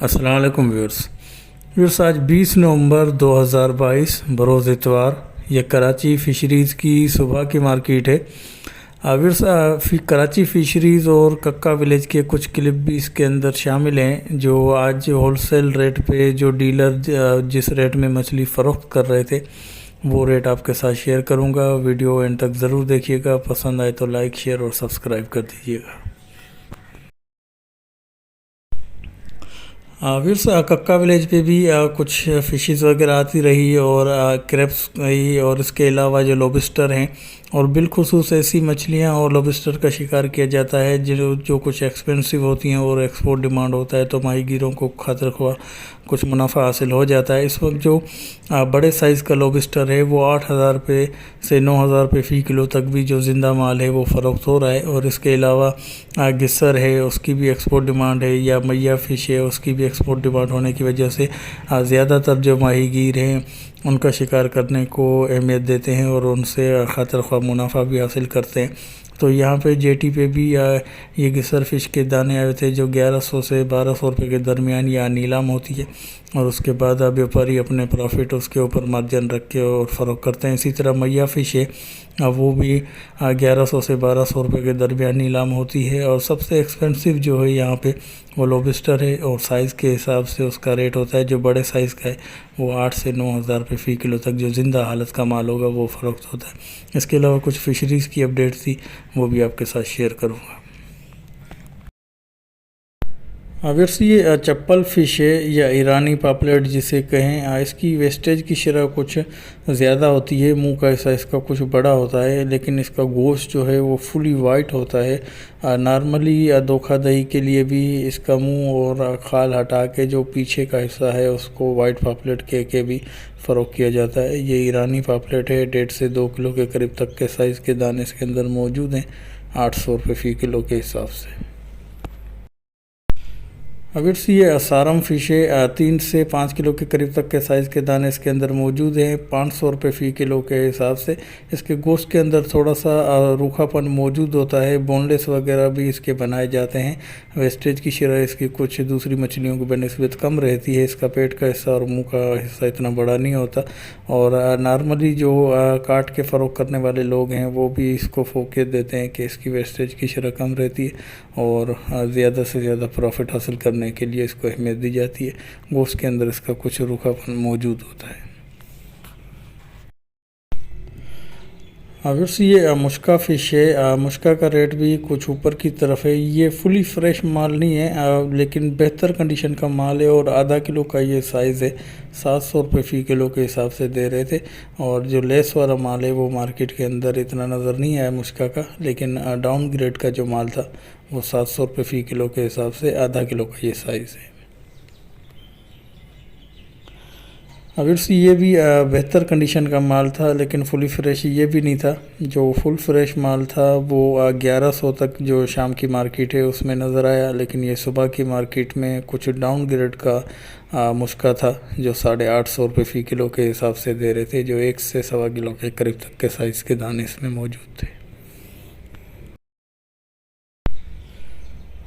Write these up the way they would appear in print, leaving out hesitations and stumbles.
अस्सलाम वालेकुम व्यूअर्स, आज 20 नवंबर 2022 बरोज़ इतवार। यह कराची फ़िशरीज़ की सुबह की मार्केट है। व्यूअर्स, कराची फ़िशरीज़ और कक्का विलेज के कुछ क्लिप भी इसके अंदर शामिल हैं, जो आज होलसेल रेट पे जो डीलर जिस रेट में मछली फ़रोख्त कर रहे थे वो रेट आपके साथ शेयर करूंगा। वीडियो एंड तक ज़रूर देखिएगा। पसंद आए तो लाइक, शेयर और सब्सक्राइब कर दीजिएगा। व्यूअर्स, कक्का विलेज पे भी कुछ फ़िशेस वगैरह आती रही और क्रैब्स रही, और इसके अलावा जो लॉबस्टर हैं और बिलखुसूस ऐसी मछलियाँ और लॉबस्टर का शिकार किया जाता है जो कुछ एक्सपेंसिव होती हैं और एक्सपोर्ट डिमांड होता है, तो माहीगीरों को खातिर ख्वाह कुछ मुनाफा हासिल हो जाता है। इस वक्त जो बड़े साइज़ का लॉबस्टर है वो 8,000 रुपये से 9,000 रुपये फ़ी किलो तक भी जो ज़िंदा माल है वो फ़रोख्त हो रहा है। और इसके अलावा गिस्सर है, उसकी भी एक्सपोर्ट डिमांड है, या मैया फ़िश है, उसकी भी एक्सपोर्ट डिमांड होने की वजह से ज़्यादातर जो माहीगीर हैं उनका शिकार करने को अहमियत देते हैं और उनसे खातिर ख्वाह मुनाफा भी हासिल करते हैं। तो यहाँ पे जेटी पे भी ये गिसर फ़िश के दाने आए थे जो 1100 से 1200 रुपये के दरमियान यहाँ नीलाम होती है, और उसके बाद व्यापारी अपने प्रॉफिट उसके ऊपर मार्जिन रख के और फ़रोख्त करते हैं। इसी तरह मैया फ़िश है, वो भी 1100 से 1200 रुपये के दरमियान नीलाम होती है। और सबसे एक्सपेंसिव जो है यहाँ पे वो लॉबस्टर है, और साइज़ के हिसाब से उसका रेट होता है। जो बड़े साइज़ का है वो 8 से 9,000 रुपये फ़ी किलो तक जो ज़िंदा हालत का माल होगा वो फ़रोख्त होता है। इसके अलावा कुछ फ़िशरीज़ की अपडेट थी, वो भी आपके साथ शेयर करूँगा। व्यूअर्स, ये चप्पल फ़िश है या ईरानी पापलेट जिसे कहें, इसकी वेस्टेज की शरह कुछ ज़्यादा होती है। मुंह का हिस्सा इसका कुछ बड़ा होता है, लेकिन इसका गोश्त जो है वो फुली वाइट होता है। नॉर्मली धोखाधड़ी के लिए भी इसका मुंह और खाल हटा के जो पीछे का हिस्सा है उसको वाइट पापलेट कह के भी फ़रोख्त किया जाता है। ये ईरानी पापलेट है। 1.5 से 2 किलो के करीब तक के साइज़ के दाने इसके अंदर मौजूद हैं, 800 रुपये फ़ी किलो के हिसाब से। अगर ये सारम फ़िश है, 3 से 5 किलो के करीब तक के साइज़ के दाने इसके अंदर मौजूद हैं, 500 रुपये फ़ी किलो के हिसाब से। इसके गोश्त के अंदर थोड़ा सा रूखापन मौजूद होता है। बोनलेस वगैरह भी इसके बनाए जाते हैं। वेस्टेज की शरह इसकी कुछ दूसरी मछलियों की बनस्बत कम रहती है। इसका पेट का हिस्सा और मुंह का हिस्सा इतना बड़ा नहीं होता, और नॉर्मली जो काट के फ़रोख्त करने वाले लोग हैं वो भी इसको फोकियत देते हैं कि इसकी वेस्टेज की शरह कम रहती है और ज़्यादा से ज़्यादा प्रॉफिट हासिल करने के लिए इसको अहमियत दी जाती है। गोश्त के अंदर इसका कुछ रूखापन मौजूद होता है। व्यूअर्स, ये मुश्का फ़िश है। मुश्का का रेट भी कुछ ऊपर की तरफ है। ये फुली फ्रेश माल नहीं है, लेकिन बेहतर कंडीशन का माल है, और आधा किलो का ये साइज़ है। 700 रुपये फ़ी किलो के हिसाब से दे रहे थे। और जो लेस वाला माल है वो मार्केट के अंदर इतना नज़र नहीं आया मुश्का का, लेकिन डाउन ग्रेड का जो माल था वो 700 रुपये फ़ी किलो के हिसाब से आधा किलो का ये साइज़ है। व्यूअर्स, ये भी बेहतर कंडीशन का माल था, लेकिन फुली फ्रेश ये भी नहीं था। जो फुल फ्रेश माल था वो 1100 तक जो शाम की मार्केट है उसमें नज़र आया, लेकिन ये सुबह की मार्केट में कुछ डाउन ग्रेड का मुश्का था जो 850 रुपये फ़ी किलो के हिसाब से दे रहे थे, जो 1 से 1.25 किलो के करीब तक के साइज़ के दाने इसमें मौजूद थे।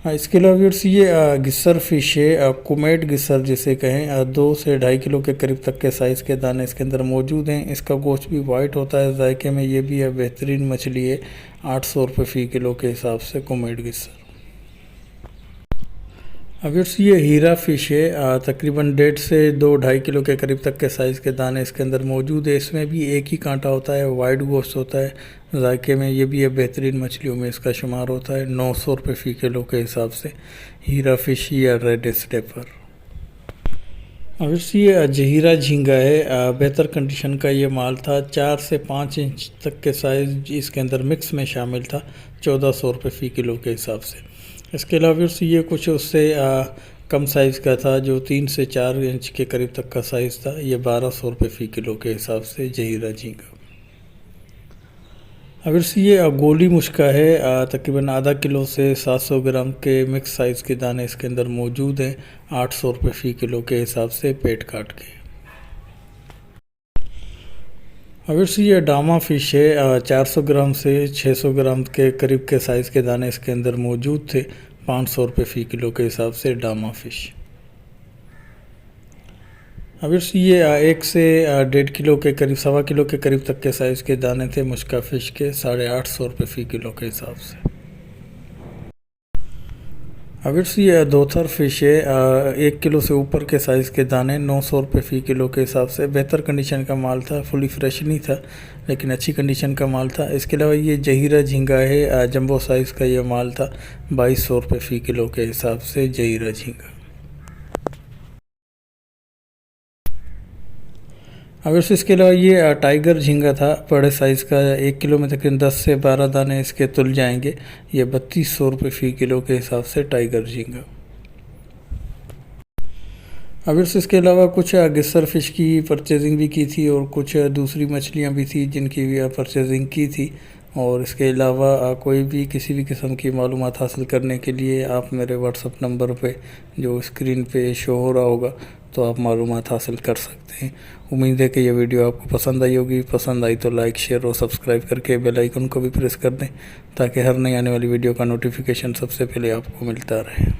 इसके अलावा व्यूअर्स, ये गिस्सर फ़िश है, कुमेट गिस्सर जिसे कहें, 2 से 2.5 किलो के करीब तक के साइज़ के दाने इसके अंदर मौजूद हैं। इसका गोश्त भी वाइट होता है, जायके में ये भी है बेहतरीन मछली है। 800 रुपये फ़ी किलो के हिसाब से कुमेट गिस्सर। व्यूअर्स, ये हीरा फ़िश है, तकरीबन 1.5 से 2-2.5 किलो के करीब तक के साइज़ के दाने इसके अंदर मौजूद है। इसमें भी एक ही कांटा होता है, वाइट गोश्त होता है। जायके में ये भी है बेहतरीन मछलियों में इसका शुमार होता है। 900 रुपये फ़ी किलो के हिसाब से हीरा फ़िश या रेड स्टेपर। व्यूअर्स, ये जहीरा झींगा है, बेहतर कंडीशन का ये माल था। 4 से 5 इंच तक के साइज़ इसके अंदर मिक्स में शामिल था, 1400 रुपये फ़ी किलो के हिसाब से। इसके अलावा व्यूअर्स, ये कुछ उससे कम साइज़ का था जो 3 से 4 इंच के करीब तक का साइज़ था। ये 1200 रुपये फ़ी किलो के हिसाब से जहीरा झींगा। अगर से ये गोली मुश्का है, तकरीबन आधा किलो से 700 ग्राम के मिक्स साइज़ के दाने इसके अंदर मौजूद हैं, 800 रुपये फ़ी किलो के हिसाब से पेट काट के। अगर से ये डामा फ़िश है, 400 ग्राम से 600 ग्राम के करीब के साइज़ के दाने इसके अंदर मौजूद थे, 500 रुपये फ़ी किलो के हिसाब से डामा फ़िश। अगर से ये 1 से 1.5 किलो के करीब, 1.25 किलो के करीब तक के साइज़ के दाने थे मुश्का फ़िश के, 850 रुपये फ़ी किलो के हिसाब से। अगर से ये दोथर फ़िश है, 1 किलो से ऊपर के साइज़ के दाने, 900 रुपये फ़ी किलो के हिसाब से। बेहतर कंडीशन का माल था, फुली फ्रेश नहीं था लेकिन अच्छी कंडीशन का माल था। इसके अलावा ये जहीरा झींगा है, जंबो साइज़ का ये माल था, 2200 रुपये फ़ी किलो के हिसाब से जहीरा झींगा। अगर से इसके अलावा ये टाइगर झींगा था, बड़े साइज़ का, 1 किलो में तकरीबन 10 से 12 दाने इसके तुल जाएंगे, ये 3200 रुपये फ़ी किलो के हिसाब से टाइगर झींगा। अगर से इसके अलावा कुछ गिस्सर फ़िश की परचेजिंग भी की थी और कुछ दूसरी मछलियाँ भी थी जिनकी भी परचेजिंग की थी। और इसके अलावा कोई भी किसी भी किस्म की मालूमात हासिल करने के लिए आप मेरे व्हाट्सअप नंबर पे जो स्क्रीन पे शो हो रहा होगा तो आप मालूमात हासिल कर सकते हैं। उम्मीद है कि ये वीडियो आपको पसंद आई होगी। पसंद आई तो लाइक, शेयर और सब्सक्राइब करके बेल आइकन को भी प्रेस कर दें ताकि हर नई आने वाली वीडियो का नोटिफिकेशन सबसे पहले आपको मिलता रहे।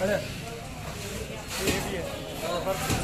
अरे ये भी है।